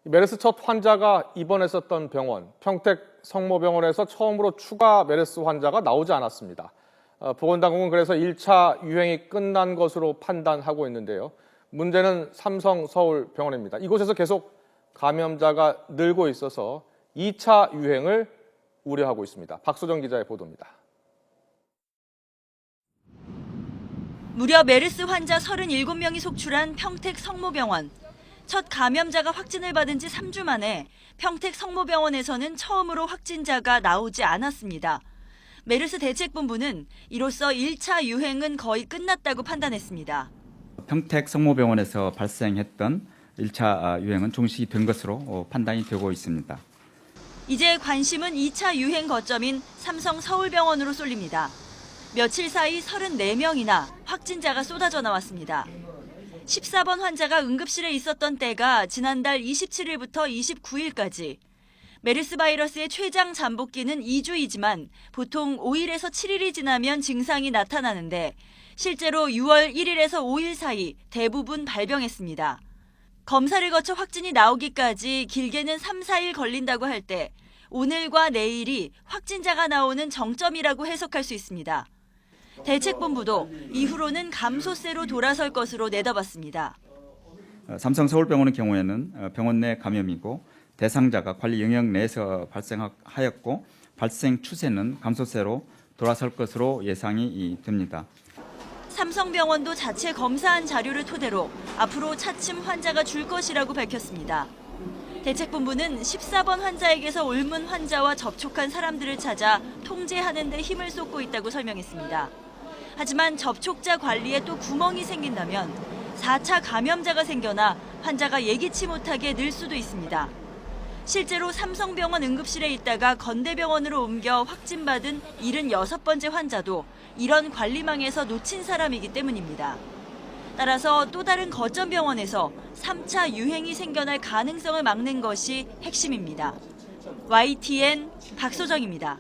메르스 첫 환자가 입원했었던 병원, 평택 성모병원에서 처음으로 추가 메르스 환자가 나오지 않았습니다. 보건당국은 그래서 1차 유행이 끝난 것으로 판단하고 있는데요. 문제는 삼성 서울병원입니다. 이곳에서 계속 감염자가 늘고 있어서 2차 유행을 우려하고 있습니다. 박소정 기자의 보도입니다. 무려 메르스 환자 37명이 속출한 평택 성모병원. 첫 감염자가 확진을 받은 지 3주 만에 평택 성모병원에서는 처음으로 확진자가 나오지 않았습니다. 메르스 대책본부는 이로써 1차 유행은 거의 끝났다고 판단했습니다. 평택 성모병원에서 발생했던 1차 유행은 종식이 된 것으로 판단이 되고 있습니다. 이제 관심은 2차 유행 거점인 삼성 서울병원으로 쏠립니다. 며칠 사이 34명이나 확진자가 쏟아져 나왔습니다. 14번 환자가 응급실에 있었던 때가 지난달 27일부터 29일까지. 메르스 바이러스의 최장 잠복기는 2주이지만 보통 5일에서 7일이 지나면 증상이 나타나는데 실제로 6월 1일에서 5일 사이 대부분 발병했습니다. 검사를 거쳐 확진이 나오기까지 길게는 3, 4일 걸린다고 할 때 오늘과 내일이 확진자가 나오는 정점이라고 해석할 수 있습니다. 대책본부도 이후로는 감소세로 돌아설 것으로 내다봤습니다. 삼성 서울병원의 경우에는 병원 내 감염이고 대상자가 관리 영역 내에서 발생하였고 발생 추세는 감소세로 돌아설 것으로 예상이 됩니다. 삼성병원도 자체 검사한 자료를 토대로 앞으로 차츰 환자가 줄 것이라고 밝혔습니다. 대책본부는 14번 환자에게서 옮은 환자와 접촉한 사람들을 찾아 통제하는 데 힘을 쏟고 있다고 설명했습니다. 하지만 접촉자 관리에 또 구멍이 생긴다면 4차 감염자가 생겨나 환자가 예기치 못하게 늘 수도 있습니다. 실제로 삼성병원 응급실에 있다가 건대병원으로 옮겨 확진받은 76번째 환자도 이런 관리망에서 놓친 사람이기 때문입니다. 따라서 또 다른 거점 병원에서 3차 유행이 생겨날 가능성을 막는 것이 핵심입니다. YTN 박소정입니다.